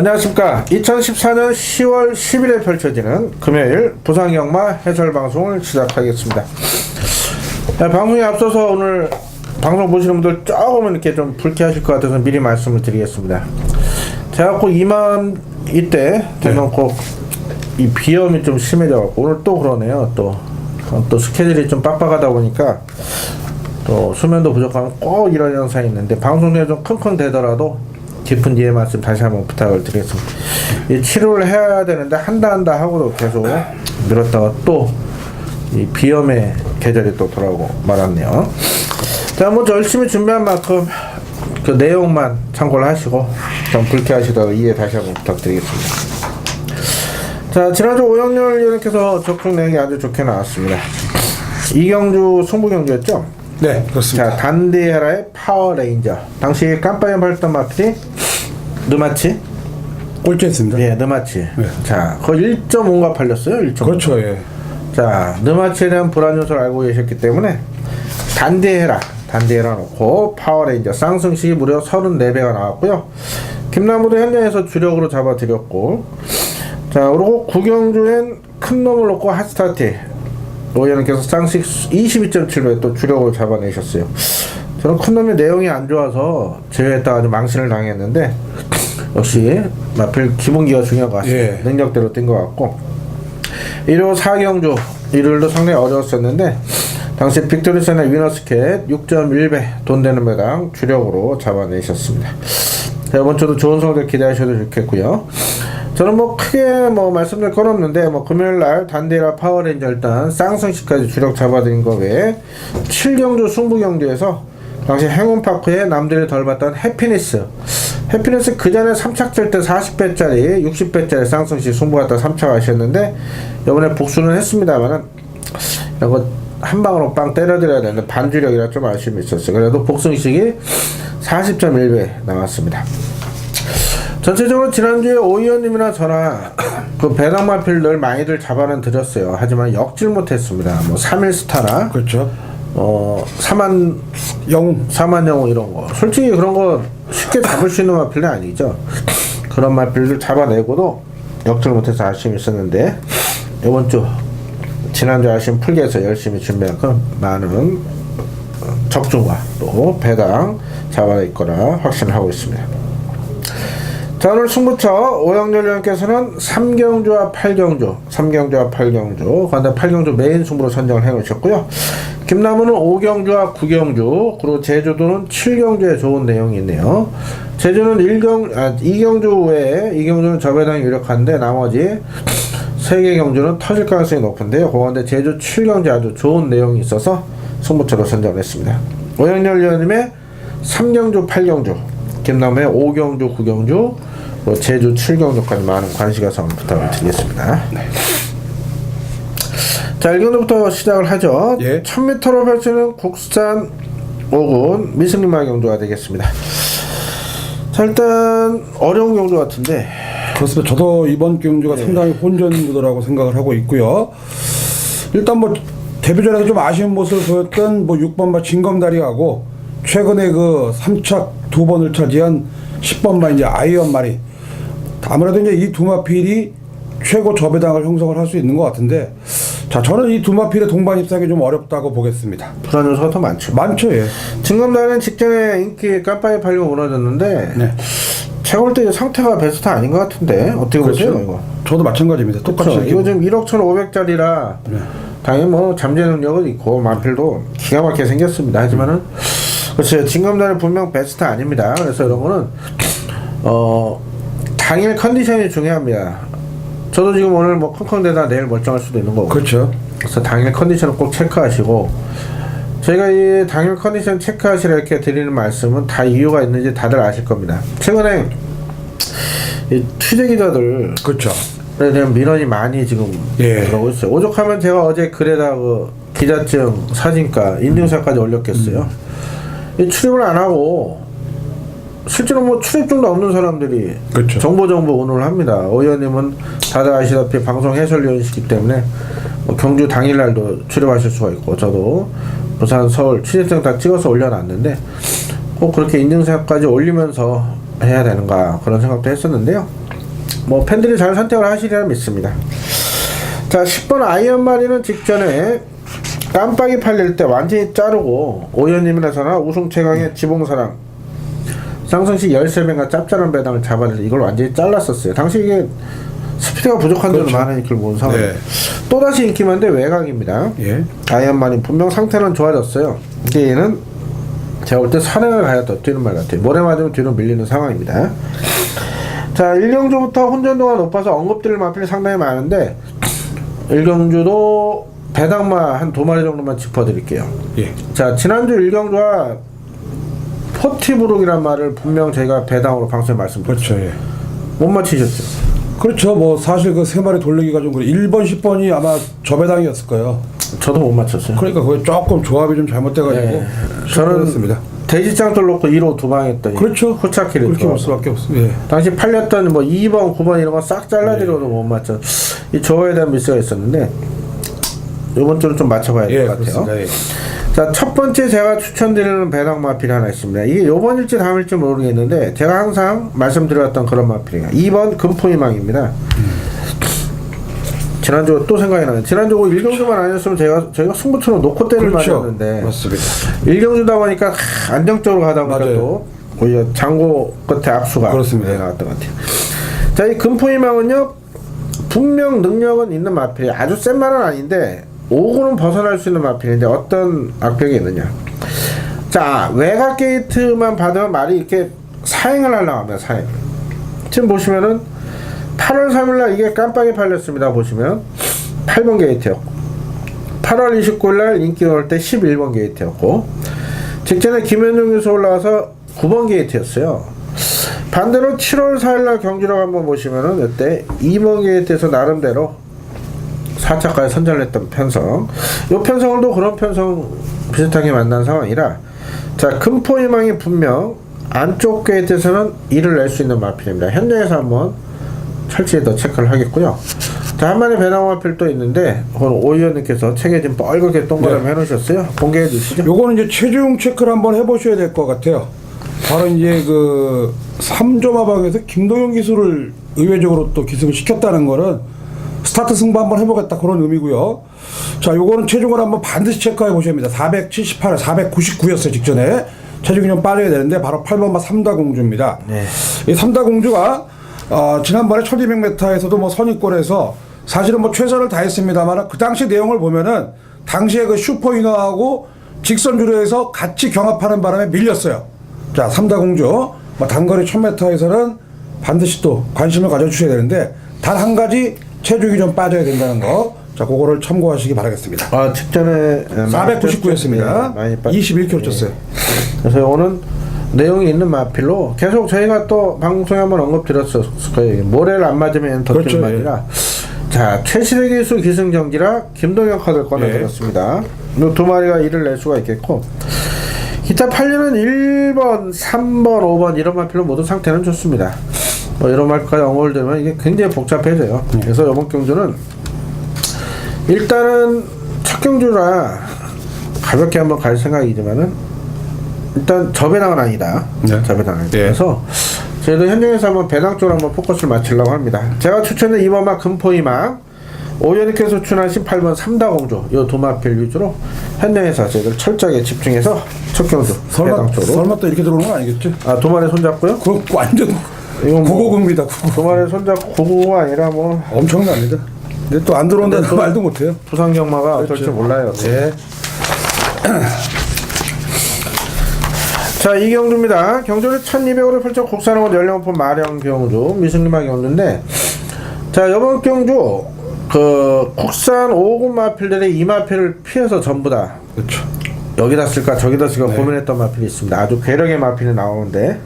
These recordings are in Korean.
안녕하십니까. 2014년 10월 10일에 펼쳐지는 금요일 부산경마 해설방송을 시작하겠습니다. 방송에 앞서서 오늘 방송 보시는 분들 조금은 이렇게 좀 불쾌하실 것 같아서 미리 말씀을 드리겠습니다. 제가 꼭 이때 되면 꼭 이 비염이 좀 심해져갖고 오늘 또 그러네요. 또 스케줄이 좀 빡빡하다 보니까 또 수면도 부족하면 꼭 이런 현상이 있는데 방송 중에 좀 킁킁 대더라도 깊은 이해 말씀 다시 한번 부탁을 드리겠습니다. 이 치료를 해야 되는데 한다 하고도 계속 미뤘다가 또 이 비염의 계절이 또 돌아오고 말았네요. 자, 뭐 열심히 준비한 만큼 그 내용만 참고를 하시고 좀 불쾌하시더라도 이해 다시 한번 부탁드리겠습니다. 자, 지난주 오영렬 의원님께서 적중 내용이 아주 좋게 나왔습니다. 이경주 승부경주였죠? 네, 그렇습니다. 자, 단디헤라의 파워레인저. 당시 깜빡이 발던 마필이 느마치? 꼴찌했습니다. 예, 느마치. 네. 자, 거의 1.5가 팔렸어요. 1.5. 그렇죠, 예. 자, 느마치에 대한 불안 요소를 알고 계셨기 때문에 단디헤라 놓고 파워레인저 쌍승식이 무려 34배가 나왔고요. 김남우도 현장에서 주력으로 잡아드렸고, 자, 그리고 구경주엔 큰 놈을 놓고 핫스타트 오연님께서 쌍식 22.7배 또 주력으로 잡아내셨어요. 저는 큰 놈의 내용이 안 좋아서 제외했다가 아주 망신을 당했는데 역시 마필 기본기가 중요한 것 같습니다. 예. 능력대로 뛴 것 같고 1호 4경주 일요일도 상당히 어려웠었는데 당시 빅토리스나 위너스캣 6.1배 돈 되는 배당 주력으로 잡아내셨습니다. 이번 주도 좋은 성적 기대하셔도 좋겠고요. 저는 뭐 크게 뭐 말씀드릴 건 없는데 뭐 금요일날 단디헤라 파워레인저 일단 쌍승식까지 주력 잡아드린 거 외에 7경주 승부경주에서 당시 행운파크에 남들이 덜 봤던 해피니스 그 전에 3착질 때 40배짜리 60배짜리 쌍승식 승부 갔다 3차 하셨는데 이번에 복수는 했습니다만은 이거 한 방으로 빵 때려드려야 되는데 반주력이라 좀 아쉬움이 있었어요. 그래도 복승식이 40.1배 나왔습니다. 전체적으로 지난주에 오 의원님이나 저나 그 배당마필 늘 많이들 잡아는 드렸어요. 하지만 역질 못했습니다. 뭐 3일 스타나 그렇죠. 4만 영웅 이런 거 솔직히 그런 거 쉽게 잡을 수 있는 마필은 아니죠. 그런 마필들 잡아내고도 역질 못해서 아쉬움이 있었는데 이번 주 지난주 아쉬움 풀기 위해서 열심히 준비한 건 많은 적중과 또 배당 잡아낼 거라 확신을 하고 있습니다. 자, 오늘 승부처 오영렬 의원께서는 3경주와 8경주 관대 8경주 메인 승부로 선정을 해놓으셨고요. 김남우는 5경주와 9경주 그리고 제주도는 7경주에 좋은 내용이 있네요. 제주는 2경주 외에 2경주는 저배당이 유력한데 나머지 3개 경주는 터질 가능성이 높은데요. 그런데 제주 7경주 아주 좋은 내용이 있어서 승부처로 선정을 했습니다. 오영렬 의원님의 3경주 8경주 김남우의 5경주 9경주 제주 7경주까지 많은 관심 가서 부탁을 드리겠습니다. 네. 자, 1경주부터 시작을 하죠. 예. 1000m로 펼치는 국산 5군 미승리마 경주가 되겠습니다. 자, 일단 어려운 경주 같은데 그렇습니다. 저도 이번 경주가 상당히 혼전구도라고 생각을 하고 있고요. 일단 뭐 데뷔전에서 좀 아쉬운 모습을 보였던 뭐 6번마 진검다리하고 최근에 그 3착 2번을 차지한 10번마 이제 아이언마리 아무래도 이제 이 두 마필이 최고 저배당을 형성을 할 수 있는 것 같은데 자, 저는 이 두 마필의 동반 입상이 좀 어렵다고 보겠습니다. 불안 요소가 더 많죠. 많죠, 예. 진검다리는 직전에 인기 깜빡이 팔리고 무너졌는데 네. 제가 볼 때 상태가 베스트 아닌 것 같은데 어떻게 보세요 이거? 저도 마찬가지입니다. 똑같이. 그렇죠. 이거 지금 1억 1,500짜리라 네. 당연히 뭐 잠재 능력은 있고 마필도 기가 막히게 생겼습니다. 하지만은 그렇죠. 진검다리 분명 베스트 아닙니다. 그래서 이런 거는 당일 컨디션이 중요합니다. 저도 지금 오늘 뭐 컹컹대다 내일 멀쩡할 수도 있는 거고. 그렇죠. 그래서 당일 컨디션을 꼭 체크하시고 저희가 이 당일 컨디션 체크하시라 이렇게 드리는 말씀은 다 이유가 있는지 다들 아실 겁니다. 최근에 이 취재 기자들 그렇죠. 에 대한 민원이 많이 지금 들어오고 있어요. 오죽하면 제가 어제 글에다 그 기자증, 사진가, 인증사까지 올렸겠어요. 이 출입을 안 하고 실제로 뭐 출입증도 없는 사람들이 그렇죠. 정보 운운을 합니다. 오 의원님은 다들 아시다시피 방송 해설위원이시기 때문에 뭐 경주 당일날도 출입하실 수가 있고 저도 부산, 서울 취재증 다 찍어서 올려놨는데 꼭 그렇게 인증사까지 올리면서 해야 되는가 그런 생각도 했었는데요. 뭐 팬들이 잘 선택을 하시리라 믿습니다. 자, 10번 아이언마리는 직전에 깜빡이 팔릴 때 완전히 자르고 오연님이라서나 우승 최강의 지봉사랑 상승시 13배가 짭짤한 배당을 잡아내서 이걸 완전히 잘랐었어요. 당시 이게 스피드가 부족한 데도 그렇죠. 많은 인기를 모은 상황. 네. 또다시 인기 많은데 외곽입니다. 예. 아이언마리 분명 상태는 좋아졌어요. 근데 얘는 제가 볼 때 선행을 가야 더 뛰는 말 같아요. 모래 맞으면 뒤로 밀리는 상황입니다. 자, 1경주부터 혼전도가 높아서 언급드릴 마필이 상당히 많은데 1경주도 배당마 한 2마리 정도만 짚어드릴게요. 예. 자, 지난주 1경주와 포티브룩이란 말을 분명 제가 배당으로 방송에 말씀드렸죠. 그렇죠. 예. 못 맞히셨죠? 그렇죠. 뭐 사실 그 3마리 돌리기가 좀 그래. 1번, 10번이 아마 저배당이었을 거예요. 저도 못 맞췄어요. 그러니까 그게 조금 조합이 좀 잘못돼가지고 네. 저는 습니다 돼지짱돌 놓고 1호 2방 했더니 그렇죠. 후차키를 그렇게 볼 수밖에 없습니다. 예. 당시 팔렸던 뭐 2번, 9번 이런 거 싹 잘라드려도 못 맞춰. 이 조어에 대한 미스가 있었는데 이번 주는 좀 맞춰봐야 될 것 같아요. 그렇습니다. 예. 자, 첫 번째 제가 추천드리는 배당 마필이 하나 있습니다. 이게 요번일지 다음일지 모르겠는데 제가 항상 말씀드렸던 그런 마필이에요. 2번 금포희망입니다. 지난주 또 생각이 나요. 지난주 1경주만 아니었으면 저희가 승부처럼 놓고 때를 그렇죠. 맞았는데 맞습니다. 1경주다 보니까 안정적으로 가다 보니까 맞아요. 또 오히려 장고 끝에 압수가 그렇습니다. 나왔던 것 같아요. 자, 이 금포희망은요 분명 능력은 있는 마필이에요. 아주 센 말은 아닌데 5구는 벗어날 수 있는 마필인데 어떤 악벽이 있느냐. 자, 외곽 게이트만 받으면 말이 이렇게 사행을 하려고 합니다. 사행. 지금 보시면은 8월 3일날 이게 깜빡이 팔렸습니다. 보시면 8번 게이트였고 8월 29일날 인기 나올 때 11번 게이트였고 직전에 김현중 교수 올라와서 9번 게이트였어요. 반대로 7월 4일날 경주력 한번 보시면은 이때 2번 게이트에서 나름대로 4차까지 선전했던 편성. 이 편성도 그런 편성 비슷하게 만난 상황이라 자, 금포희망이 분명 안쪽 게이트에서는 일을 낼 수 있는 마필입니다. 현장에서 한번 철저히 더 체크를 하겠고요. 자, 한마디 배당 마필 또 있는데 오늘 오 의원님께서 책에 좀 뻘겋게 동그라미 해놓으셨어요. 공개해 주시죠. 요거는 이제 체중 체크를 한번 해보셔야 될 것 같아요. 바로 이제 그 3조 마방에서 김동현 기술을 의외적으로 또 기승을 시켰다는 거는 스타트 승부 한번 해보겠다 그런 의미고요. 자, 요거는 체중을 한번 반드시 체크해 보셔야 합니다. 478, 499였어요 직전에. 체중이 좀 빠져야 되는데 바로 8번마 삼다공주입니다. 네. 이 삼다공주가 지난번에 1200m에서도 뭐 선입골에서 사실은 뭐 최선을 다했습니다만 그 당시 내용을 보면은 당시에 그 슈퍼이너하고 직선주로에서 같이 경합하는 바람에 밀렸어요. 자, 삼다공주 뭐 단거리 1000m에서는 반드시 또 관심을 가져주셔야 되는데 단 한 가지 체중이 좀 빠져야 된다는 거. 자, 그거를 참고하시기 바라겠습니다. 아, 직전에 499였습니다. 많이 21kg 쪘어요. 그래서 오늘 내용이 있는 마필로 계속 저희가 또 방송에 한번 언급드렸을 거예요. 모래를 안 맞으면 더 그렇죠, 뛰는 말이라. 자, 최실의 기수 기승전기라 김동현 카드를 꺼내드렸습니다. 이 2마리가 일을 낼 수가 있겠고 기타 팔리는 1번, 3번, 5번 이런 마필로 모두 상태는 좋습니다. 뭐 이런 말까지 언급을 들으면 이게 굉장히 복잡해져요. 그래서 이번 경주는 일단은 첫 경주라 가볍게 한번 갈 생각이지만은 일단 저배당은 아니다. 네. 저배당 아니다. 네. 그래서 저희도 현장에서 한번 배당 쪽으로 한번 포커스를 맞추려고 합니다. 제가 추천한 2번마 금포희망, 오연님께서 추천하신 8번 삼다공주 이 2마필 위주로 현장에서 저희들 철저하게 집중해서 첫 경주 배당 쪽으로. 설마 또 이렇게 들어오는 건 아니겠죠? 아, 2마리 손잡고요? 그거 완전 이건 뭐 990입니다. 990. 2마리 손잡고 999가 아니라 뭐 엄청납니다. 근데 또 안 들어온다는 또- 말도 못해요. 부상 경마가 어떨 줄 몰라요. 네. 자, 이 경주입니다. 경주를 1200으로 펼쳐 국산홍원 연령오픈 마령 경주, 미승리마 경주인데, 자, 이번 경주, 그, 국산 5군 마필들의 이 마필을 피해서 전부 다, 그렇죠. 여기다 쓸까, 저기다 쓸까 네. 고민했던 마필이 있습니다. 아주 괴력의 마필이 나오는데,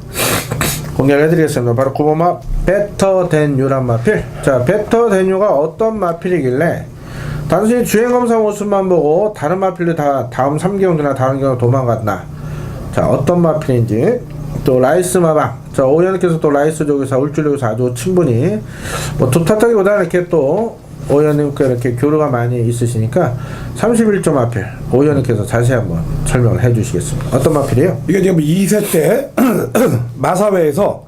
공개를 해드리겠습니다. 바로 9번마 베터 댄 유란 마필. 자, 베터 댄 유가 어떤 마필이길래, 단순히 주행검사 모습만 보고 다른 마필도 다 다음 3경주나 다른 경우 도망갔나. 자, 어떤 마필인지 또 라이스 마방. 자, 오연님께서 또 라이스 쪽에서 울줄력에서 아주 충분히 뭐 두탓하기보다는 이렇게 또 오연님께 이렇게 교류가 많이 있으시니까 31점 마필 오연님께서 자세히 한번 설명을 해주시겠습니다. 어떤 마필이에요? 이게 지금 2세 때 마사회에서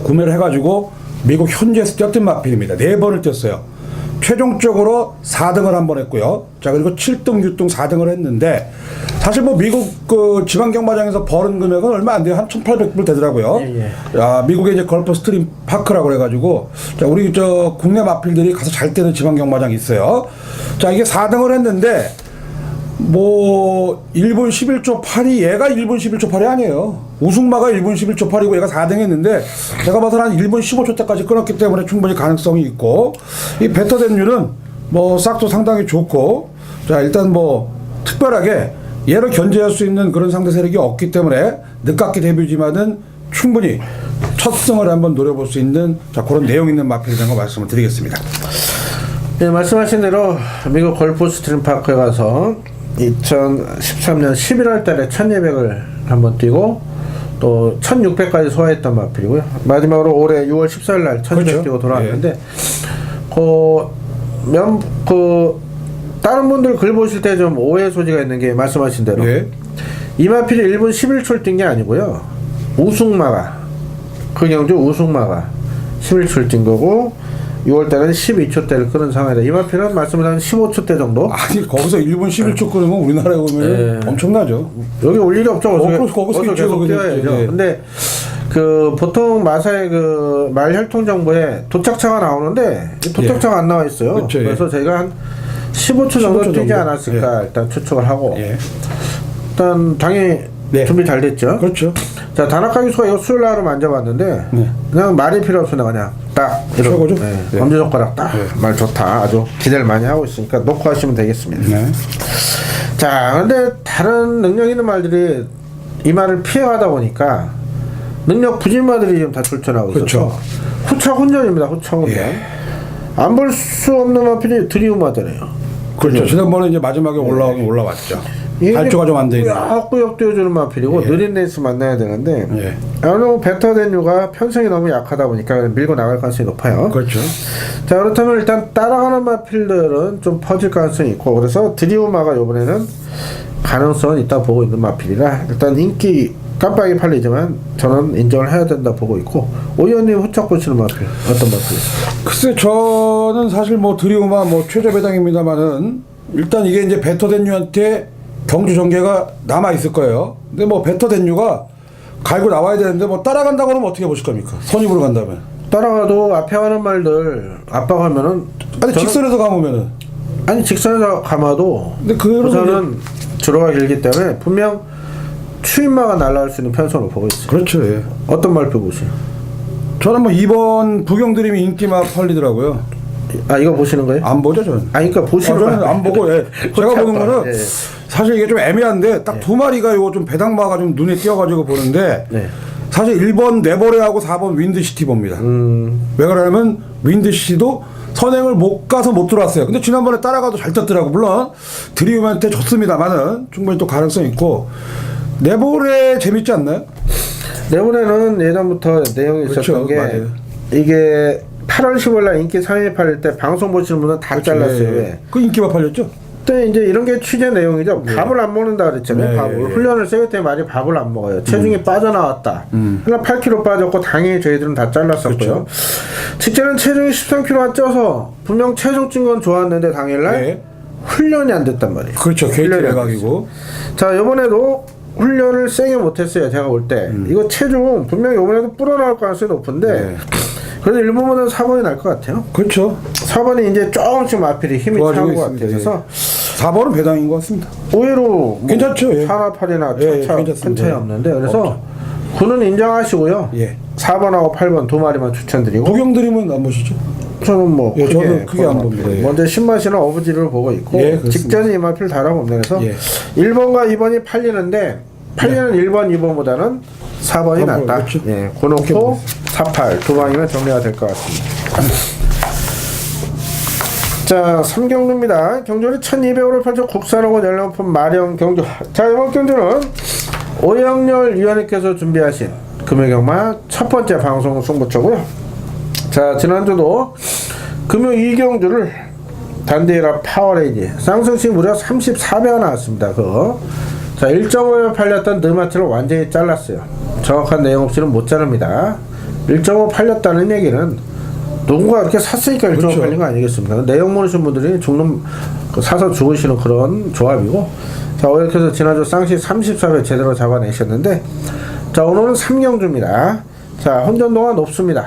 구매를 해가지고 미국 현지에서 뛰었던 마필입니다. 4번을 뛰었어요. 최종적으로 4등을 한 번 했고요. 자, 그리고 7등, 6등, 4등을 했는데, 사실 뭐 미국 그 지방경마장에서 버는 금액은 얼마 안 돼요. 한 1,800불 되더라고요. 야, 미국의 이제 걸프 스트림 파크라고 그래가지고, 자, 우리 저 국내 마필들이 가서 잘 뛰는 지방경마장이 있어요. 자, 이게 4등을 했는데, 뭐 1분 11초 8이 얘가 1분 11초 8이 아니에요. 우승마가 1분 11초 8이고 얘가 4등 했는데 제가 봐서는 한 1분 15초 때까지 끊었기 때문에 충분히 가능성이 있고, 이 베터댄류는 뭐 싹도 상당히 좋고, 자, 일단 뭐 특별하게 얘를 견제할 수 있는 그런 상대 세력이 없기 때문에 늦깎이 데뷔지만은 충분히 첫 승을 한번 노려볼 수 있는, 자, 그런 내용 있는 마필이라는 거 말씀을 드리겠습니다. 네, 말씀하신 대로 미국 걸프 스트림 파크에 가서 2013년 11월 달에 1200을 한번 뛰고 또 1600까지 소화했던 마필이고요. 마지막으로 올해 6월 14일 날 1200 그렇죠. 뛰고 돌아왔는데, 다른 분들 글 보실 때 좀 오해 소지가 있는 게, 말씀하신 대로 이 마필이 1분 11초를 뛴 게 아니고요. 우승마가, 그 경주 우승마가 11초를 뛴 거고 6월 달에는 12초대를 끄는 상황이다. 이 마필은 말씀을 한 15초대 정도? 아니, 거기서 1분 11초 끊으면 우리나라에 오면 엄청나죠. 여기 올 일이 없죠. 거기서 계속 뛰어야죠. 예. 근데 그 보통 마사의 그 말 혈통 정보에 도착차가 나오는데 도착차가 안 나와 있어요. 그렇죠, 그래서 저희가 한 15초 정도 뛰지 정도? 않았을까 일단 추측을 하고, 일단 당연히 준비 잘 됐죠. 그렇죠. 자, 다나카 기수가 이거 수요일 날로 만져봤는데 그냥 말이 필요 없습니다. 그냥 딱 최고죠. 엄지손가락 딱 말 좋다. 아주 기대를 많이 하고 있으니까 놓고 하시면 되겠습니다. 자, 근데 다른 능력 있는 말들이 이 말을 피해가다 보니까 능력 부진마들이 지금 다 출전하고 있어서 그렇죠. 후차훈전입니다. 후차훈전. 안 볼 수 없는 마필이 드리우마잖아요. 그렇죠. 지난번에 이제 마지막에 올라왔죠. 발주가 좀 안 돼 있는. 꾸역꾸역 뛰어주는 마필이고 느린 레이스 만나야 되는데, 아무래도 베터댄류가 편성이 너무 약하다 보니까 밀고 나갈 가능성이 높아요. 그렇죠. 자, 그렇다면 일단 따라가는 마필들은 좀 퍼질 가능성이 있고, 그래서 드리우마가 이번에는 가능성은 있다 보고 있는 마필이라 일단 인기 깜빡이 팔리지만 저는 인정을 해야 된다 보고 있고, 오 의원님 후착 보시는 마필 어떤 마필? 글쎄, 저는 사실 뭐 드리우마 뭐 최저 배당입니다만은 일단 이게 이제 베터댄류한테 경주 전개가 남아 있을 거예요. 근데 뭐 베터댄류가 갈고 나와야 되는데 뭐 따라간다고 하면 어떻게 보실 겁니까? 선입으로 간다면. 따라가도 앞에 가는 말들 압박하면은, 아니, 직선에서 감으면은. 아니, 직선에서 감아도 근데 우선은 주로가 길기 때문에 분명 추임마가 날아갈 수 있는 편성을 보고 있어요. 그렇죠. 예. 어떤 말표 보세요? 저는 뭐 이번 부경드림이 인기만 팔리더라고요. 아, 이거 보시는 거예요? 안 보죠, 저는. 아, 그러니까 보시는 저는 거 안 보고, 제가 보는 거는 사실 이게 좀 애매한데 딱 두 마리가 이거 좀 배당마가 좀 눈에 띄어가지고 보는데, 사실 1번 네버레하고 4번 윈드시티 봅니다. 왜 그러냐면 윈드시티도 선행을 못 가서 못 들어왔어요. 근데 지난번에 따라가도 잘 떴더라고. 물론 드리움한테 졌습니다만은 충분히 또 가능성이 있고. 네버레 재밌지 않나요? 네버레는 예전부터 내용이 있었던 그렇죠, 게, 맞아요. 이게 8월 15일 날 인기 3위 팔릴 때 방송 보시는 분은 다 잘랐어요. 왜? 그 인기만 팔렸죠? 그때 이제 이런 게 취재 내용이죠. 밥을 안 먹는다 그랬잖아요. 밥을. 훈련을 세게 때 말이 밥을 안 먹어요. 체중이 빠져나왔다. 그러나 8kg 빠졌고 당연히 저희들은 다 잘랐었고요. 그렇죠. 직전엔 체중이 13kg가 쪄서 분명 체중 찐 건 좋았는데 당일날 훈련이 안 됐단 말이에요. 그렇죠. KT 훈련이 안 외곽이고. 자, 이번에도 훈련을 세게 못했어요. 제가 볼 때. 이거 체중 분명히 이번에도 불어나올 가능성이 높은데, 그래도 1번보다는 4번이 날 것 같아요. 그렇죠. 4번이 이제 조금씩 마필이 힘이 차는 것 같아요. 그래서 4번은 배당인 것 같습니다. 의외로 뭐 괜찮죠. 4나 8이나 큰 차이 없는데, 그래서 없죠. 9는 인정하시고요. 4번하고 8번 두 마리만 추천드리고, 부경드림은 안 보시죠? 저는 뭐 저는 크게 안 봅니다. 먼저 신맛이나 어부지를 보고 있고, 직전에 이 마필 달아봅니다. 그래서 1번과 2번이 팔리는데, 팔리는 1번, 2번보다는 4번이 낫다. 그렇죠. 고놓고 48, 두 방이면 정리가 될 것 같습니다. 자, 3경주입니다. 경주는 1200호를 펼쳐 국산하고 연령품 마령 경주. 자, 이번 경주는 오영렬 위원님께서 준비하신 금요경마 첫 번째 방송 승부처고요. 자, 지난주도 금요 2경주를 단데이라 파워레이지 쌍승시 무려 34배가 나왔습니다. 자, 1.5에 팔렸던 느마트를 완전히 잘랐어요. 정확한 내용 없이는 못 자릅니다. 1.5 팔렸다는 얘기는 누군가 이렇게 샀으니까 일종의 그렇죠. 팔린 거 아니겠습니까? 내용 모르시는 분들이 사서 죽으시는 그런 조합이고. 자, 이렇게 해서 지난주 쌍시 34회 제대로 잡아내셨는데, 자, 오늘은 3경주입니다. 자, 혼전도가 높습니다.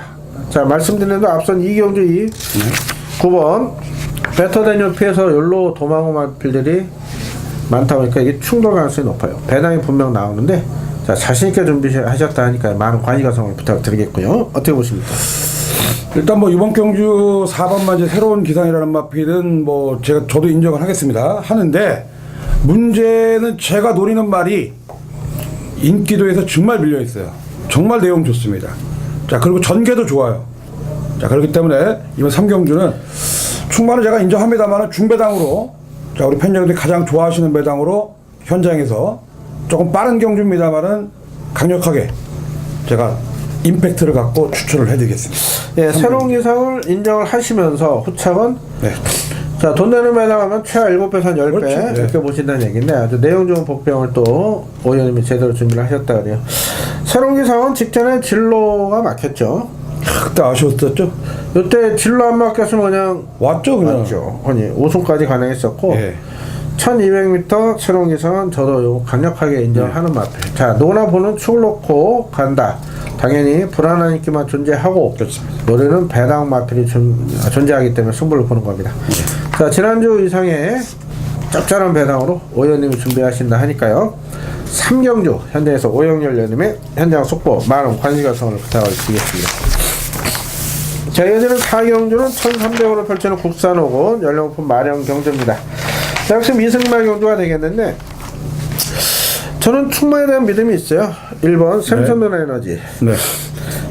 자, 말씀드린 대로 앞선 2경주 9번 베터데뉴 피해서 열로 도망온 마필들이 많다 보니까 이게 충돌 가능성이 높아요. 배당이 분명 나오는데, 자, 자신있게 준비하셨다 하니까 많은 관의가성을 부탁드리겠고요. 어떻게 보십니까? 일단 뭐 이번 경주 4번만 이제 새로운 기상이라는 마필은 뭐 저도 인정을 하겠습니다. 하는데 문제는 제가 노리는 말이 인기도에서 정말 밀려 있어요. 정말 내용 좋습니다. 자, 그리고 전개도 좋아요. 자, 그렇기 때문에 이번 3경주는 충만은 제가 인정합니다만 중배당으로, 자, 우리 팬여러분들이 가장 좋아하시는 배당으로 현장에서 조금 빠른 경주입니다만은 강력하게 제가 임팩트를 갖고 추천을 해드리겠습니다. 예, 새로운 기상을 인정을 하시면서 후착은 네. 자, 돈 내는 배당하면 최하 7배에서 10배 그렇죠. 네. 이렇게 보신다는 얘기인데 아주 내용 좋은 복병을 또 오 의원님이 제대로 준비를 하셨다 그래요. 새로운 기상은 직전에 진로가 막혔죠. 그때 아쉬웠었죠? 이때 진로 안 막혔으면 그냥 왔죠, 그냥. 맞죠. 아니 5승까지 가능했었고 예. 1200m 새로운 기상은 저도 요 강력하게 인정하는 마필. 자, 노나 보는 축을 놓고 간다. 당연히 불안한 인기만 존재하고 노래는 배당 마필이 존재하기 때문에 승부를 보는 겁니다. 자, 지난주 이상의 짭짤한 배당으로 오 의원님이 준비하신다 하니까요. 3경주 현대에서 오영렬 의원님의 현장 속보 많은 관심가성을 부탁을 드리겠습니다. 자, 이어지는 4경주는 1300으로 펼치는 국산 5군 연령품 마련 경주입니다. 자, 역시 미승말 경주가 되겠는데 저는 충만에 대한 믿음이 있어요. 1번 샘선돈 에너지. 네.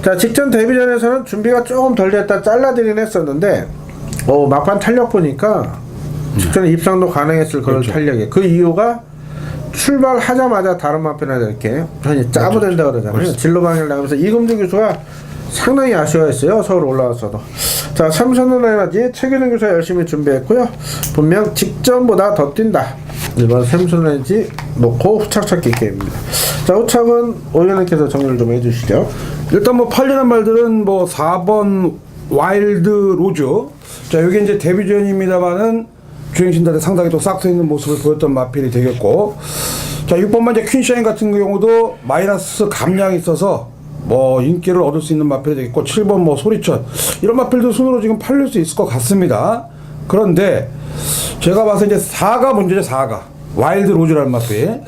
자, 직전 데뷔전에서는 준비가 조금 덜 됐다 잘라드리긴 했었는데 막판 탄력 보니까 직전에 입상도 가능했을 그런 그렇죠. 탄력이. 그 이유가 출발하자마자 다른 마필이나 이렇게 흔히 짜부된다 그러잖아요. 그렇죠. 진로 방해를 나가면서 이금주 교수가 상당히 아쉬워했어요. 서울 올라와서도. 자, 삼선돈 에너지 최규동 교수가 열심히 준비했고요. 분명 직전보다 더 뛴다. 1번 삼선돈 에너지 놓고 후착 찾기 게임입니다. 자, 후착은 오 의원님께서 정리를 좀 해주시죠. 일단 뭐 팔리는 말들은 뭐 4번 와일드 로즈. 자, 여기 이제 데뷔전입니다만은 주행신단에 상당히 또 싹서 있는 모습을 보였던 마필이 되겠고, 자, 6번만 이제 퀸샤인 같은 경우도 마이너스 감량이 있어서 뭐 인기를 얻을 수 있는 마필이 되겠고, 7번 뭐 소리천 이런 마필도 순으로 지금 팔릴 수 있을 것 같습니다. 그런데 제가 봐서 이제 4가 문제죠. 4가 와일드 로즈라는 마필.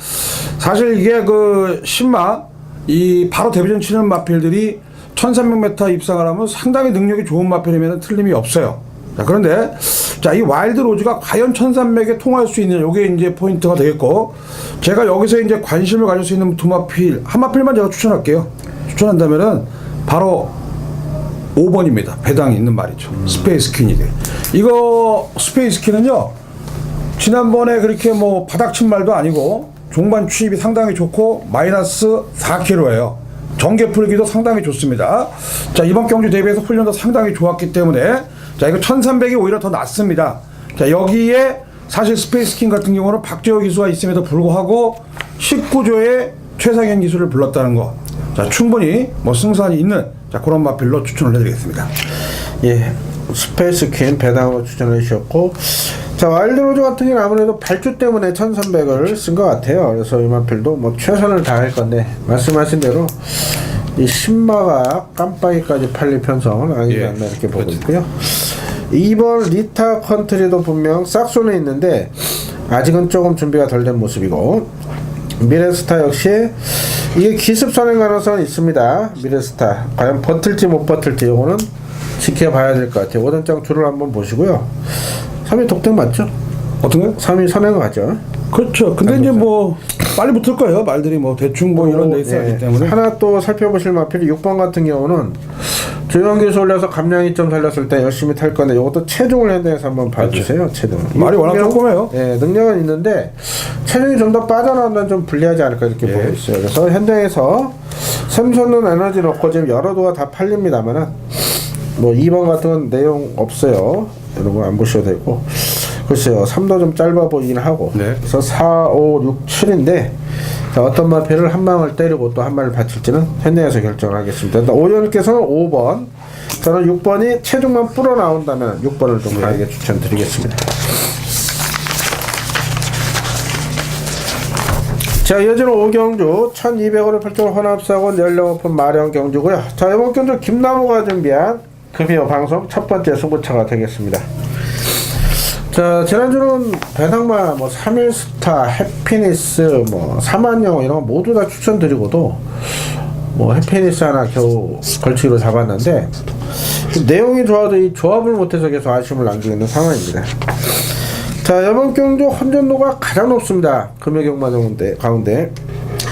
사실 이게 그 신마 이 바로 데뷔전 치는 마필들이 1300m 입상을 하면 상당히 능력이 좋은 마필이면 틀림이 없어요. 자, 그런데 자, 이 와일드 로즈가 과연 1300에 통할 수 있느냐, 요게 이제 포인트가 되겠고, 제가 여기서 이제 관심을 가질 수 있는 두 마필, 한 마필만 제가 추천할게요. 추천한다면은 바로 5번입니다. 배당이 있는 말이죠. 스페이스 퀸이들. 이거 스페이스 퀸은요, 지난번에 그렇게 뭐 바닥친 말도 아니고 종반 추입이 상당히 좋고 마이너스 4kg예요. 전개 풀기도 상당히 좋습니다. 자, 이번 경주 대비해서 훈련도 상당히 좋았기 때문에 자, 이거 1300이 오히려 더 낫습니다. 자, 여기에 사실 스페이스킨 같은 경우는 박재호 기수가 있음에도 불구하고 19조의 최상현 기수를 불렀다는 거. 자, 충분히 뭐 승산이 있는 자, 그런 마필로 추천을 해드리겠습니다. 예, 스페이스 퀸 배당으로 추천해 주셨고, 자, 와일드 로즈 같은 경우는 아무래도 발주 때문에 1300을 쓴 것 같아요. 그래서 이 마필도 뭐 최선을 다할 건데, 말씀하신 대로 이 신마가 깜빡이까지 팔릴 편성은 아니지 않나 이렇게 보고 있고요. 2번 리타 컨트리도 분명 싹손에 있는데 아직은 조금 준비가 덜 된 모습이고, 미래스타 역시 이게 기습 선행 가능성은 있습니다. 미래스타 과연 버틸지 못 버틸지 이거는 지켜봐야 될 것 같아요. 오전장 줄을 한번 보시고요. 3위 독택 맞죠? 어떤 거요? 3위 선행 가죠. 그렇죠. 근데 이제 뭐 빨리 붙을 거예요. 말들이 뭐 대충 뭐 이런 데 있어야 하기 때문에. 하나 또 살펴보실 마필이 6번 같은 경우는 조영기에서 올려서 감량이 좀 살렸을 때 열심히 탈 건데 이것도 체중을 현대에서 한번 봐주세요. 그렇죠. 체중. 말이 워낙 조그매요. 예, 능력은 있는데 체중이 좀 더 빠져나오면 좀 불리하지 않을까 이렇게 보고 있어요. 그래서 현대에서 샘선은 에너지 넣고 지금 여러 도가 다 팔립니다만은 뭐 2번 같은 건 내용 없어요. 이런 거 안 보셔도 되고. 글쎄요, 3도 좀 짧아 보이긴 하고. 네. 그래서 4, 5, 6, 7인데 자, 어떤 마필을 한 방을 때리고 또 한 방을 받칠지는 현대에서 결정을 하겠습니다. 오연께서는 5번 저는 6번이 체중만 불어 나온다면 6번을 좀 강하게 추천드리겠습니다. 자, 이어지는 5경주 1200원을 펼쳐 혼합사고 연령오픈 마령 경주고요. 자, 이번 경주 김나무가 준비한 금요 방송 첫 번째 승부차가 되겠습니다. 자, 지난주는 배당마 뭐 3일스타, 해피니스, 뭐 3만영 이런 거 모두 다 추천드리고도 뭐 해피니스 하나 겨우 걸치기로 잡았는데 내용이 좋아도 이 조합을 못해서 계속 아쉬움을 남기고 있는 상황입니다. 자, 이번 경주 혼전도가 가장 높습니다. 금요경마 가운데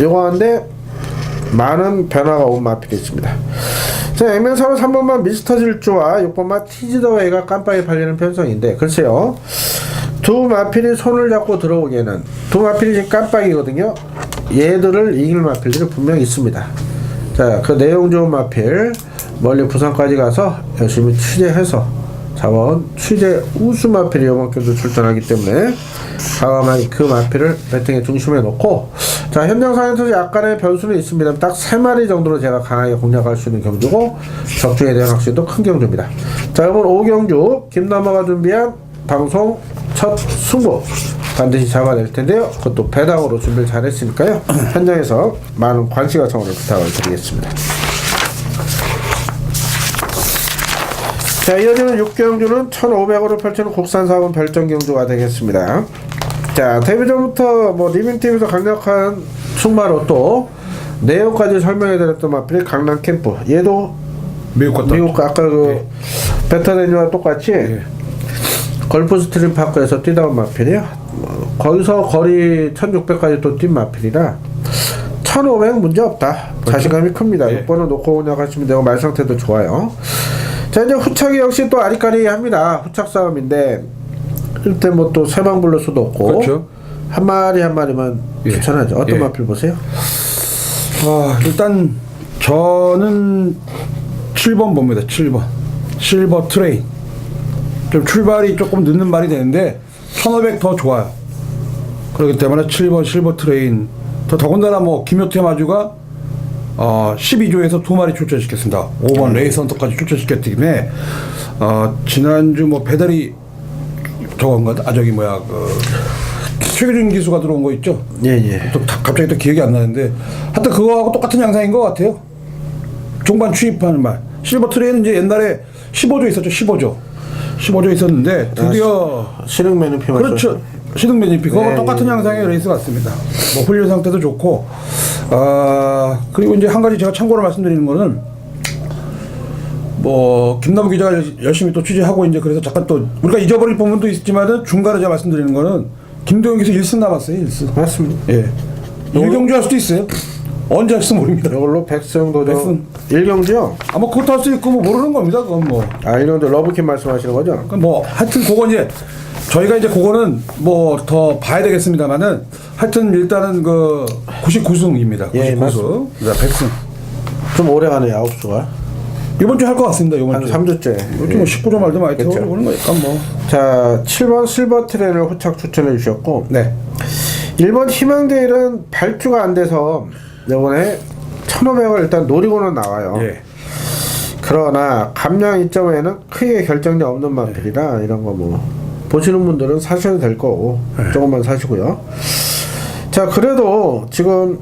요거 가운데 많은 변화가 온 마필이 있습니다. 자, 액면사로 3번만 미스터 질주와 6번만 티지더웨이가 깜빡이 팔리는 편성인데, 글쎄요, 두 마필이 손을 잡고 들어오기에는 두 마필이 지금 깜빡이거든요. 얘들을 이길 마필들이 분명히 있습니다. 자, 그 내용 좋은 마필 멀리 부산까지 가서 열심히 취재해서 잡아온 취재 우수 마필이 이번 경주 출전하기 때문에 과감하게 그 마필을 배팅의 중심에 놓고, 자, 현장 상에서 약간의 변수는 있습니다. 딱 3마리 정도로 제가 강하게 공략할 수 있는 경주고 적중에 대한 확신도 큰 경주입니다. 자, 이번 5경주 김남아가 준비한 방송 첫 승부 반드시 잡아낼 텐데요. 그것도 배당으로 준비를 잘 했으니까요. 현장에서 많은 관심과 성원을 부탁을 드리겠습니다. 자, 이어지는 6경주는 1500원을 펼치는 국산 4번 별정경주가 되겠습니다. 자, 데뷔 전부터 뭐 리빙팀에서 강력한 승마로 또 내용까지 설명해드렸던 마필이 강남 캠프. 얘도 미국 아까 그 베타데니와 똑같이 걸프 스트림 파크에서 뛰다 온 마필이에요. 거기서 거리 1600까지 또 뛴 마필이라 1500 문제 없다. 자신감이 큽니다. 6번을 놓고 공략하시면 되고 말 상태도 좋아요. 자, 이제 후착이 역시 또 아리까리합니다. 후착 싸움인데 이때 뭐 또 세방 불릴 수도 없고, 그렇죠. 한 마리만 추천하죠. 어떤 마필 보세요? 일단 저는 7번 봅니다. 7번 실버 트레인. 좀 출발이 조금 늦는 말이 되는데 1500 더 좋아요. 그렇기 때문에 7번 실버 트레인. 더군다나 뭐 김효태 마주가 12조에서 2마리 출전시켰습니다. 5번 레이스 헌터까지 출전시켰기 때문에 지난주 뭐 배달이 저건가? 저기 뭐야, 최규준 기수가 들어온 거 있죠? 예. 또 갑자기 또 기억이 안 나는데 하여튼 그거하고 똑같은 양상인 것 같아요. 종반 취입하는 말. 실버 트레이는 이제 옛날에 15조 있었죠. 15조 있었는데 드디어 신흥 매니피. 그렇죠. 신흥 매니피. 그거하고 똑같은 양상의 레이스 같습니다. 뭐 훈련 상태도 좋고. 그리고 이제 한 가지 제가 참고로 말씀드리는 거는 뭐 김남우 기자가 열심히 또 취재하고 이제 그래서 잠깐 또 우리가 잊어버릴 부분도 있지만은 중간에 제가 말씀드리는 거는 김도영 기수 1승 남았어요. 1승. 맞습니다. 예. 1경주 할 수도 있어요. 언제 할지 모릅니다. 이걸로 100승 도전. 1경주요? 뭐 그것도 할 수 있고 뭐 모르는 겁니다. 그건 뭐. 1경주 러브킴 말씀하시는 거죠? 뭐 하여튼 그건 이제 저희가 이제 그거는 뭐 더 봐야 되겠습니다만은 하여튼 일단은 그 99승입니다. 99승. 예, 100승. 좀 오래 가네요. 9수가. 이번 주 할 것 같습니다. 이번 주. 3주째. 이번 주 뭐 19조 말도 많이 태워주고 그런 거니까 뭐. 자, 7번 실버 트레인을 후착 추천해 주셨고, 네. 1번 희망대일은 발주가 안 돼서 이번에 1500을 일단 노리고는 나와요. 예. 그러나 감량 이점에는 크게 결정력 없는 마필이라 이런 거 뭐 보시는 분들은 사셔도 될 거고 조금만 사시고요. 자, 그래도 지금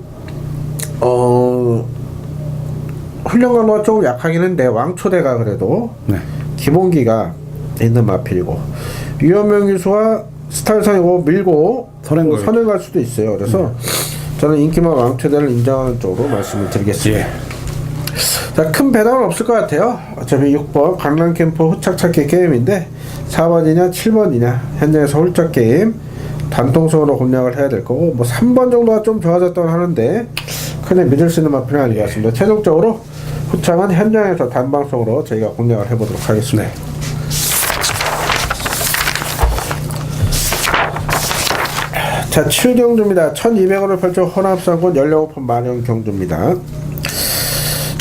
훈련 강도가 조금 약하긴 한데 왕초대가 그래도 기본기가 있는 마필이고 유현명 기수와 스타일상이고 밀고 선행 갈 수도 있어요. 그래서 저는 인기만 왕초대를 인정하는 쪽으로 말씀을 드리겠습니다. 자, 큰 배당은 없을 것 같아요. 어차피 6번 강남캠프 후착찾기 게임인데 4번이냐 7번이냐 현장에서 홀짝 게임 단통성으로 공략을 해야 될 거고, 뭐 3번 정도가 좀 좋아졌다고 하는데 그냥 믿을 수 있는 마필은 아닌 것 같습니다. 최종적으로 후착은 현장에서 단방송으로 저희가 공략을 해보도록 하겠습니다. 자, 7경주입니다. 1200원을 펼쳐 혼합상권 연령오픈 만영 경주입니다.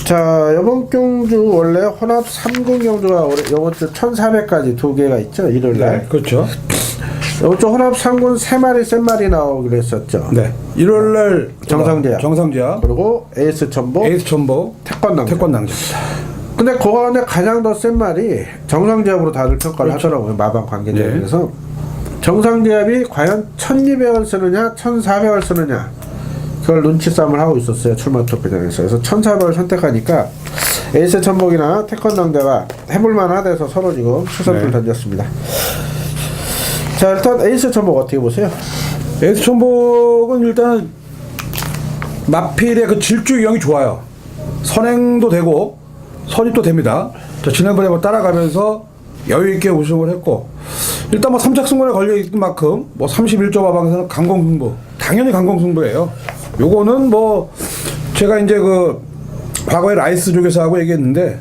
자, 이번 경주 원래 혼합 3군 경주가 이번 주 1400까지 두 개가 있죠. 일요일날. 네, 그렇죠. 이번 주 혼합 3군 3마리 센 마리 나오기로 했었죠. 네. 일요일날 정상제야. 그리고 에이스 첨보. 태권 낭자. 근데 그 가운데 가장 더 센 말이 정상지압으로 다들 평가를 하더라고요. 마방 관계자들에서. 정상지압이 과연 1200을 쓰느냐 1400을 쓰느냐 그걸 눈치 싸움을 하고 있었어요. 출마 투표장에서. 그래서 1400을 선택하니까 에이스 천복이나 태권당대가 해볼만 하대서 서로 지금 추선을 던졌습니다. 자, 일단 에이스 천복 어떻게 보세요? 에이스 천복은 일단 마필의 그 질주 유형이 좋아요. 선행도 되고 선입도 됩니다. 자, 지난번에 뭐 따라가면서 여유 있게 우승을 했고, 일단 뭐 3착 승부에 걸려 있는 만큼 뭐 31조 마방에서는 강공승부, 당연히 강공승부예요. 요거는 뭐 제가 이제 그 과거에 라이스 쪽에서 하고 얘기했는데,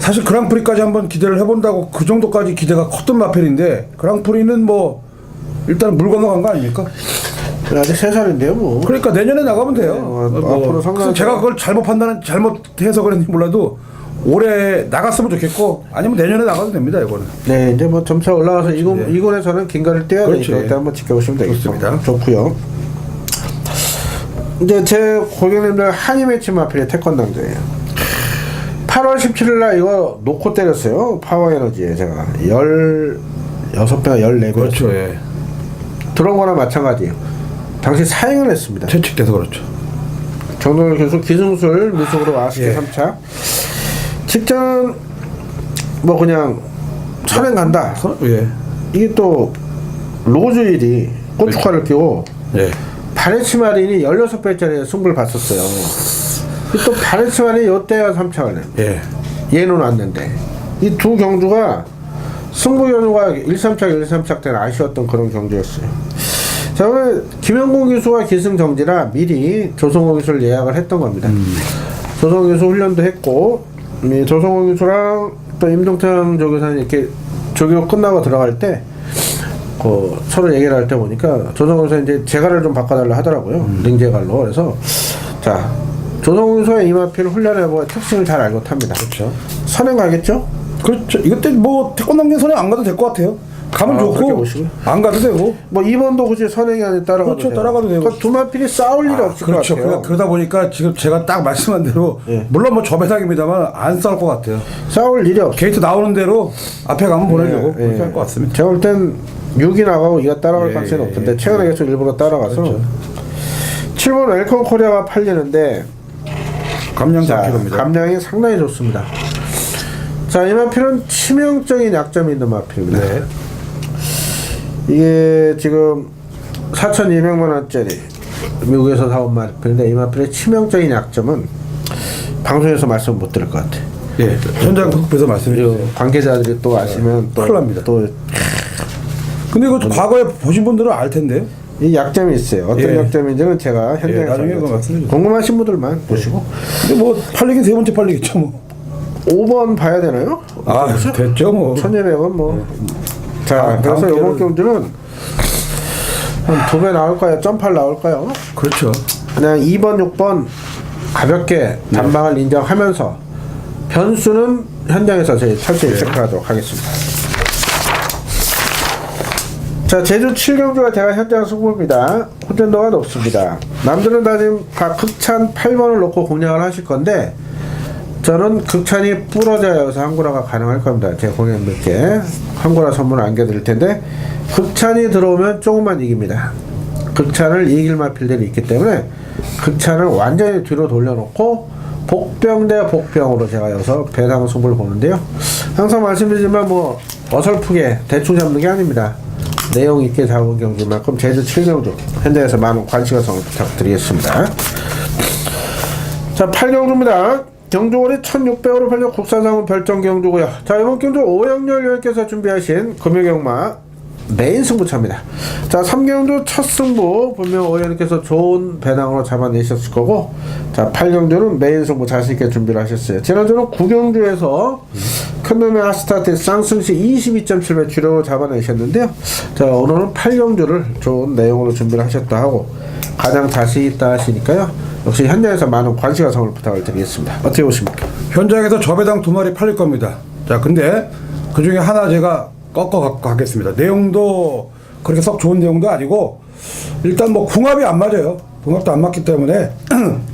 사실 그랑프리까지 한번 기대를 해본다고 그 정도까지 기대가 컸던 마필인데, 그랑프리는 뭐 일단 물 건너간 거 아닙니까? 아직 3살인데요 뭐. 그러니까 내년에 나가면 돼요. 앞으로 상관없어요. 제가 그걸 잘못해서 그랬는지 몰라도 올해 나갔으면 좋겠고, 아니면 내년에 나가도 됩니다. 이거는. 네, 이제 뭐 점차 올라가서 이군에서는 긴가를 떼야 그렇지. 되니까 일단 한번 지켜보시면 되겠습니다. 좋습니다. 좋고요. 이제 제 고객님들 한이 매치 마필의 태권당대예요. 8월 17일 날 이거 놓고 때렸어요. 파워에너지에 제가 16배가 14배. 그렇죠. 예. 들어온 거나 마찬가지예요. 당시 사행을 했습니다. 채찍돼서 그렇죠. 정동일 교수 기승술 미숙으로 아쉽게 3차. 직전 뭐 그냥 선행 간다. 예. 이게 또 로즈일이 고춧가루를 끼고 예. 바레치 마린이 16배짜리 승부를 봤었어요. 또 바레치 마린이 요때가 3차를 예. 얘는 왔는데 이 두 경주가 승부 경주가 1-3차 1-3차 때는 아쉬웠던 그런 경주였어요. 자, 오늘 김영곤 교수와 기승정지라 미리 조성호 교수를 예약을 했던 겁니다. 조성호 교수 훈련도 했고, 조성호 교수랑 또 임동태 조교사는 이렇게 조교 끝나고 들어갈 때 서로 얘기를 할 때 보니까 조성호 교수 이제 재갈을 좀 바꿔달라 하더라고요. 링재갈로. 그래서 자, 조성호 교수의 이마필 훈련해보고 특징을 잘 알고 탑니다. 그렇죠. 선행 가겠죠? 그렇죠. 이때 뭐 태권도는 선행 안 가도 될 것 같아요. 가면 그렇게 좋고 보시고. 안 가도 되고. 뭐 2번도 굳이 선행이 아니라 따라가도 그렇죠. 돼요. 따라가도 되고. 그러니까 두 마필이 싸울 일이 없을 그렇죠. 것 같아요. 그러다 보니까 지금 제가 딱 말씀한 대로 예. 물론 뭐 저배당입니다만 안 싸울 것 같아요. 싸울 일이 없어요. 게이트 나오는 대로 앞에 가면 보내주고 예, 그렇게 예. 할 것 같습니다. 제가 볼 땐 6이 나가고 2가 따라갈 예, 가능성이 예, 없던데 예. 최근에 계속 일부러 따라가서 그렇죠. 7번 웰컴 코리아가 팔리는데 감량 자, 4kg입니다. 감량이 상당히 좋습니다. 자, 이 마필은 치명적인 약점이 있는 마필입니다. 네. 이게 지금 4,200만 원짜리 미국에서 사온 마필인데 이 마필의 치명적인 약점은 방송에서 말씀 못 드릴 것 같아요. 예. 현장 톡에서 말씀해 주세요. 관계자들이 또 아시면 또 큰일 납니다. 또 근데 이거 과거에 보신 분들은 알 텐데요. 이 약점이 있어요. 어떤 예. 약점인지는 제가 현장에서 나중에 그거 알려드릴게요. 말씀해 주세요. 궁금하신 분들만 보시고 근데 뭐 팔리긴 세 번째 팔리겠죠 뭐. 5번 봐야 되나요? 아 됐죠 뭐. 1,200원 뭐. 자, 그래서 다음 이번 경주는 한 2배 나올까요? 점팔 나올까요? 그렇죠. 그냥 2번, 6번 가볍게 단방을 인정하면서 변수는 현장에서 저희 철저히 체크하도록 하겠습니다. 자, 제주 7경주가 제가 현장 승부입니다. 혼전도가 높습니다. 남들은 다 지금 다 극찬 8번을 놓고 공략을 하실 건데 저는 극찬이 부러져야 해서 한구라가 가능할 겁니다. 제 고객님들께 한구라 선물을 안겨드릴 텐데 극찬이 들어오면 조금만 이깁니다. 극찬을 이길 마필들이 있기 때문에 극찬을 완전히 뒤로 돌려놓고 복병 대 복병으로 제가 여기서 배당 승부를 보는데요. 항상 말씀드리지만 뭐 어설프게 대충 잡는 게 아닙니다. 내용 있게 잡은 경주만큼 제주 7경주 현장에서 많은 관심과 부탁드리겠습니다. 자, 8경주입니다. 경주월이 1,600원을 팔려 국산상은 별정 경주고요. 자, 이번 경주 오영렬 의원께서 준비하신 금요경마 메인 승부차입니다. 자, 3경주 첫 승부 분명 오 의원께서 좋은 배당으로 잡아내셨을 거고, 자, 8경주는 메인 승부 자신있게 준비를 하셨어요. 지난주는 9경주에서 큰놈의 아스타트 쌍승시 22.7배 주력으로 잡아내셨는데요. 자, 오늘은 8경주를 좋은 내용으로 준비를 하셨다 하고 가장 자신 있다 하시니까요. 역시 현장에서 많은 관심과 성을 부탁을 드리겠습니다. 어떻게 보십니까? 현장에서 저배당 2마리 팔릴 겁니다. 자, 근데 그 중에 하나 제가 꺾어 갖고 가겠습니다. 내용도 그렇게 썩 좋은 내용도 아니고 일단 뭐 궁합이 안 맞아요. 궁합도 안 맞기 때문에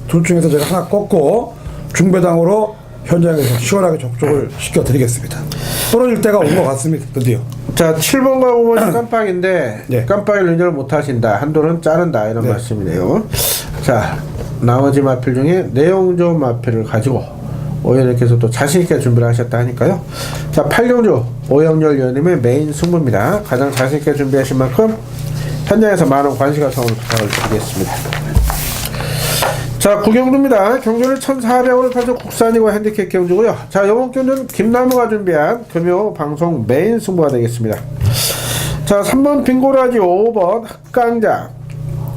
둘 중에서 제가 하나 꺾고 중배당으로 현장에서 시원하게 접촉을 시켜드리겠습니다. 떨어질 때가 온 것 같습니다. 드디어. 자, 7번과 5번이 깜빡인데 네. 깜빡이를 운전을 못하신다. 한도는 자른다. 이런 네. 말씀이네요. 자, 나머지 마필 중에 내용 좋은 마필을 가지고 오연님께서 또 자신있게 준비를 하셨다 하니까요. 자, 8경주 오영렬 위원님의 메인 승부입니다. 가장 자신있게 준비하신 만큼 현장에서 많은 관심과 성원을 부탁을 드리겠습니다. 자, 9경주입니다. 경주는 1,400원을 펼쳐 국산이고 핸디캡 경주고요. 자, 이번 경주는 김나무가 준비한 금요 방송 메인 승부가 되겠습니다. 자, 3번 빙고라지, 5번 흑강자,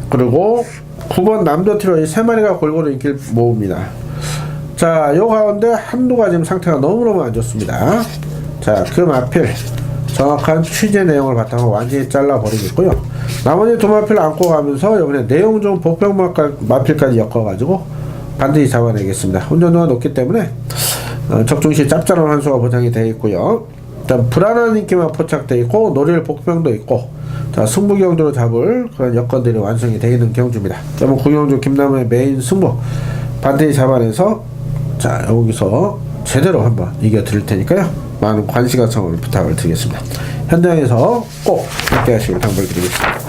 그리고 9번 남도티로 이 3마리가 골고루 인기를 모읍니다. 자, 요 가운데 한두가 지금 상태가 너무너무 안 좋습니다. 자, 그 마필 정확한 취재 내용을 바탕으로 완전히 잘라버리겠고요. 나머지 두 마필을 안고 가면서 이번에 내용 좋은 복병 마필까지 엮어가지고 반드시 잡아내겠습니다. 운전도가 높기 때문에 적중시 짭짤한 환수가 보장이 되어 있고요. 일단 불안한 인기만 포착되어 있고 노릴 복병도 있고, 자, 승부 경주로 잡을 그런 여건들이 완성이 되어 있는 경주입니다. 그러면 구경주 김남우의 메인 승부 반드시 잡아내서, 자, 여기서 제대로 한번 이겨 드릴 테니까요. 많은 관심과 성원을 부탁을 드리겠습니다. 현장에서 꼭 함께 하시길 당부드리겠습니다.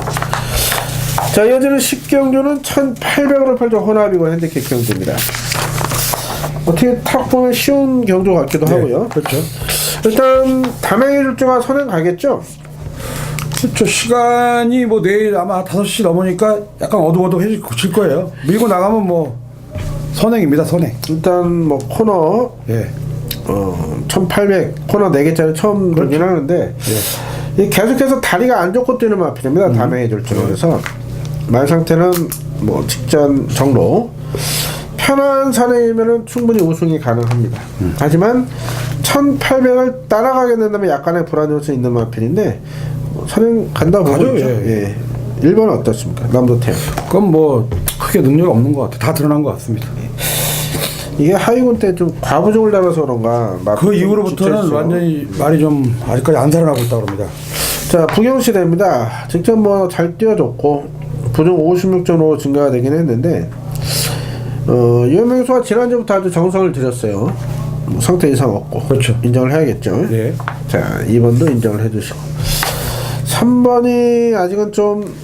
자, 이어지는 10경주는 1,800원을 펼쳐 혼합이고 핸디캡 경주입니다. 어떻게 탁 보면 쉬운 경주 같기도 하고요. 그렇죠. 일단 담행해 줄 주가 선행 가겠죠? 그렇죠. 시간이 뭐 내일 아마 5시 넘으니까 약간 어두워질 거예요. 밀고 나가면 뭐 선행입니다. 선행. 일단 뭐 코너 예. 1800 코너 4개짜리 처음 들긴 하는데, 이 계속해서 다리가 안 좋고 뛰는 마필입니다. 담행해 줄 줄은. 그래서 말 상태는 뭐 직전 정도 편한 산행이면은 충분히 우승이 가능합니다. 하지만 1800을 따라가게 된다면 약간의 불안이 올 수 있는 마필인데 산행 간다 보고 가죠, 있죠. 예. 1번은 어떻습니까? 남도태양. 그건 뭐 크게 능력이 없는 것 같아요. 다 드러난 것 같습니다. 이게 하이군 때 좀 과부종을 당해서 그런가. 그 이후로부터는 완전히 말이 좀 아직까지 안 살아나고 있다고 합니다. 자, 부경시대입니다. 직접 뭐 잘 뛰어줬고 부종 56.5 증가가 되긴 했는데, 유명수가 지난주부터 아주 정성을 들였어요. 뭐 상태 이상 없고. 그렇죠. 인정을 해야겠죠. 네. 자, 2번도 인정을 해주시고, 3번이 아직은 좀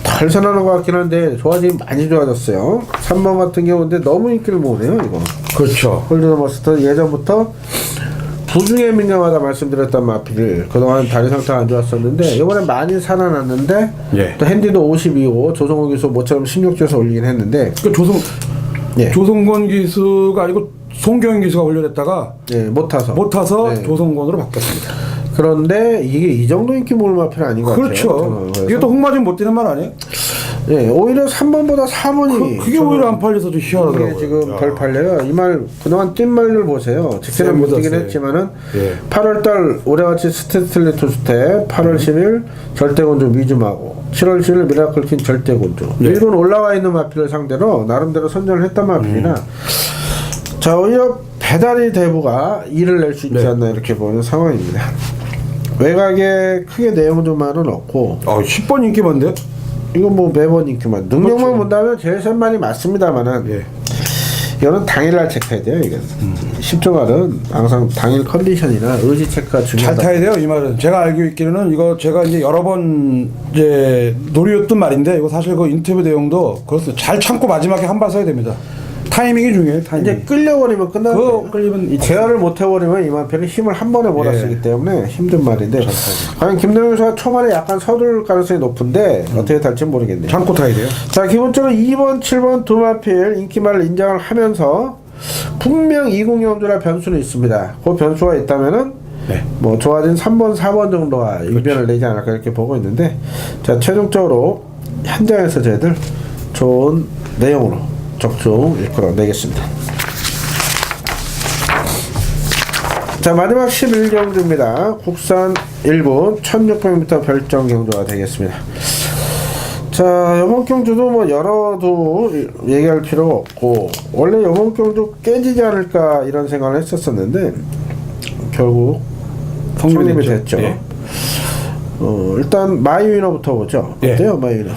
덜 선하는 것 같긴 한데 좋아지긴 많이 좋아졌어요. 3번 같은 경우인데 너무 인기를 모으네요, 이거. 그렇죠. 홀드너머스터 예전부터 부중에 민감하다 말씀드렸던 마필을 그동안 다리 상태가 안 좋았었는데 이번에 많이 살아났는데, 예. 또 핸디도 52고 조성원 기수 모처럼 16조에서 올리긴 했는데, 그 예. 조성권 기수가 아니고 송경인 기수가 올려냈다가 예, 못 타서 네. 조성권으로 바뀌었습니다. 그런데 이게 이 정도 인기 모을 마필은 아닌 것 그렇죠. 같아요. 그래서 이게 또 흑마진 못 뛰는 말 아니에요? 예, 오히려 3번보다 4번이 그게 오히려 안 팔려서 좀 희한하더라고요. 이게 지금 덜 팔려요. 이 말 그동안 뛴 말을 보세요. 직전에 못 뛰긴 했지만은, 예. 8월달 올해같이 스테틀리 투수 때 8월 10일 절대곤주 미주마고 7월 10일 미라클킨 절대곤주, 예. 일본 올라와 있는 마필을 상대로 나름대로 선전을 했단 마필이나, 자, 오히려 배달이 대부가 일을 낼 수 있지 네. 않나 이렇게 보는 상황입니다. 외곽에 크게 내용 좀 말은 없고, 10번 인기 많은데? 이거 뭐 매번 인기만 능력만 그렇죠. 본다면 제일 선만이 맞습니다만은, 예. 이거는 당일날 체크해야 돼요. 이건 10조말은 항상 당일 컨디션이나 의지 체크가 잘 중요하다. 타야 돼요, 이 말은. 제가 알고 있기로는 이거 제가 이제 여러 번 이제 노렸던 말인데, 이거 사실 그 인터뷰 내용도 그것도 잘 참고 마지막에 한 발 써야 됩니다. 타이밍이 중요해요. 타이밍. 이제 끌려버리면 끝나는 그거 거예요. 끌리면 이 제어를 못 해버리면 이만표는 힘을 한 번에 몰아쓰기 예. 때문에 힘든 말인데, 과연 김동현 선수가 초반에 약간 서둘 가능성이 높은데 어떻게 될지 모르겠네요. 참고 타야 돼요. 자, 기본적으로 2번, 7번 두 마필 인기말을 인정을 하면서 분명 20경주라 변수는 있습니다. 그 변수가 있다면은 네. 뭐 좋아진 3번, 4번 정도가 이변을 내지 않을까 이렇게 보고 있는데, 자, 최종적으로 현장에서 저희들 좋은 내용으로 적중 이끌어내겠습니다. 자, 마지막 11경주입니다. 국산 1분 1600m 별정 경주가 되겠습니다. 자, 이번 경주도 뭐 열어도 얘기할 필요가 없고, 원래 이번 경주 깨지지 않을까 이런 생각을 했었었는데 결국 성립이 됐죠. 예. 일단 마이위너부터 보죠. 예. 어때요, 마이위너?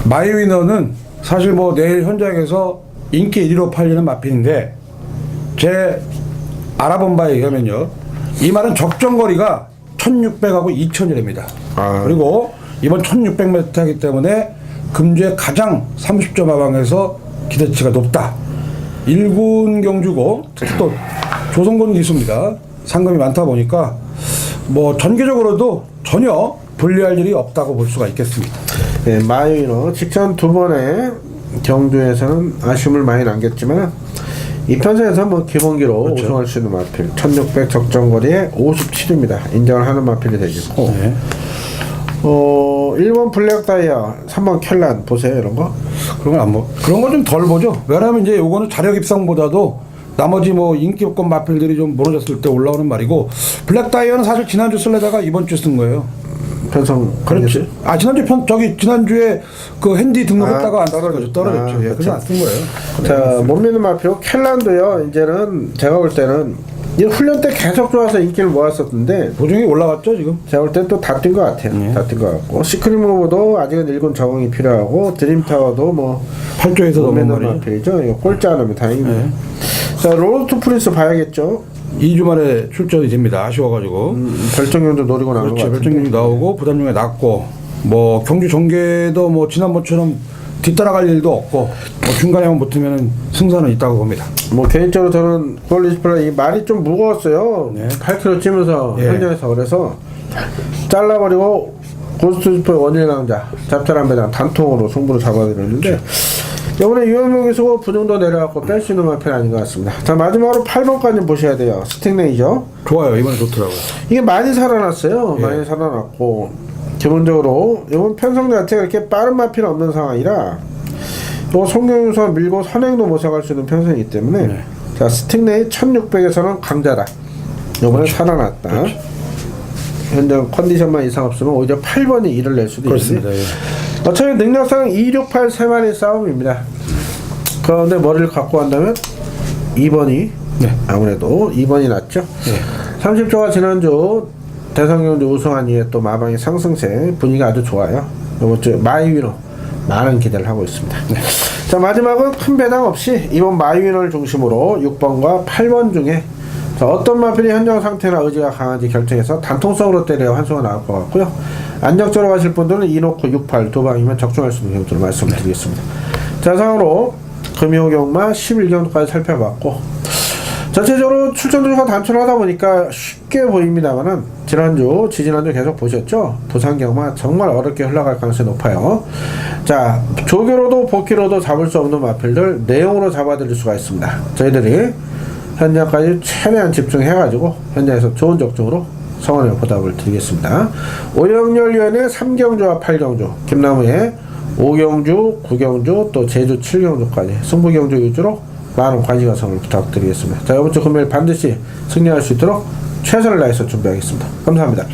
마이위너는 사실 뭐 내일 현장에서 인기 1위로 팔리는 마필인데, 제 알아본 바에 의하면요, 이 말은 적정거리가 1600하고 2000이랍니다. 아. 그리고 이번 1600m이기 때문에 금주의 가장 30점 하방에서 기대치가 높다. 1군 경주고 특히 또 조선군 기수입니다. 상금이 많다 보니까 뭐 전개적으로도 전혀 불리할 일이 없다고 볼 수가 있겠습니다. 네, 마이너 직전 두 번의 경주에서는 아쉬움을 많이 남겼지만 이 편성에서 뭐 기본기로 그렇죠. 우승할 수 있는 마필 1600 적정거리에 57입니다. 인정을 하는 마필이 되겠고 네. 1번 블랙 다이아 3번 켈란 보세요. 이런 거 그런 건 좀 덜 보죠. 왜냐하면 이제 요거는 자력 입상보다도 나머지 뭐 인기권 마필들이 좀 무너졌을 때 올라오는 말이고, 블랙 다이아는 사실 지난주 쓸려다가 이번 주 쓴 거예요. 편성 그렇지. 아 지난주에 그 핸디 등록했다가 안 떨어졌죠. 예, 그래서 안 쓴 거예요. 자, 못 믿는 마표 켈란도요. 이제는 제가 볼 때는 이 훈련 때 계속 좋아서 인기를 모았었는데 보증이 올라갔죠 지금. 제가 볼 땐 또 다 뛴 것 같아요. 다 뛴 것 같고 시크릿 무브도 아직은 1군 적응이 필요하고 드림타워도 뭐 8조에서 못 넘은 믿는 말이에요. 마필이죠. 이거 꼴찌 안 하면 다행입니다. 자, 로드 투 프린스 봐야겠죠. 2주 만에 출전이 됩니다. 아쉬워가지고. 별정경도 노리고 나온 것 그렇지. 같은데. 별정경이 나오고 부담용에 낮고, 뭐 경주 전개도 뭐 지난번처럼 뒤따라갈 일도 없고, 뭐 중간에만 붙으면 승산은 있다고 봅니다. 뭐 개인적으로 저는 골리스플라 이 말이 좀 무거웠어요. 네. 8kg 찌면서 예. 현장에서 그래서 잘라버리고 고스트스포의 원일 강자 잡잘한 배당 단통으로 승부를 잡아드렸는데 이번에 유현명 기수고 부정도 내려갖고 뺄 수 있는 마필 아닌 것 같습니다. 자, 마지막으로 8번까지 보셔야 돼요. 스틱레이죠. 좋아요. 이번에 좋더라고요. 이게 많이 살아났어요. 예. 많이 살아났고 기본적으로 이번 편성 자체가 이렇게 빠른 마필 없는 상황이라 또 송경유서 밀고 선행도 모셔갈 수 있는 편성이기 때문에 네. 자, 스틱레이 1600에서는 강자다. 이번에 살아났다. 그렇죠. 현재 컨디션만 이상 없으면 오히려 8번이 일을 낼 수도 그렇습니다. 있는데 예. 어차피 능력상 268 3마리 싸움입니다. 그런데 머리를 갖고 간다면 2번이 네. 아무래도 2번이 낫죠. 네. 30조가 지난주 대성경주 우승한 이후에 또 마방의 상승세 분위기가 아주 좋아요. 이번 주 마이위너 많은 기대를 하고 있습니다. 자, 마지막은 큰 배당 없이 이번 마이위너를 중심으로 6번과 8번 중에 자, 어떤 마필이 현장 상태나 의지가 강한지 결정해서 단통성으로 때려야 환수가 나올 것 같고요. 안정적으로 가실 분들은 2놓고 68 두 방이면 적중할 수 있는 경우를 말씀을 드리겠습니다. 자, 상으로 금요경마 11경도까지 살펴봤고 전체적으로 출전주가 단순하다 보니까 쉽게 보입니다만은 지난주, 지지난주 계속 보셨죠? 도산경마 정말 어렵게 흘러갈 가능성이 높아요. 자, 조교로도 복귀로도 잡을 수 없는 마필들 내용으로 잡아드릴 수가 있습니다. 저희들이 현장까지 최대한 집중해가지고 현장에서 좋은 적중으로 성원의 보답을 드리겠습니다. 오영렬위원회 3경주와 8경주, 김나무의 5경주, 9경주, 또 제주 7경주까지 승부경주 위주로 많은 관심과 성원을 부탁드리겠습니다. 자, 이번 주 금요일 반드시 승리할 수 있도록 최선을 다해서 준비하겠습니다. 감사합니다.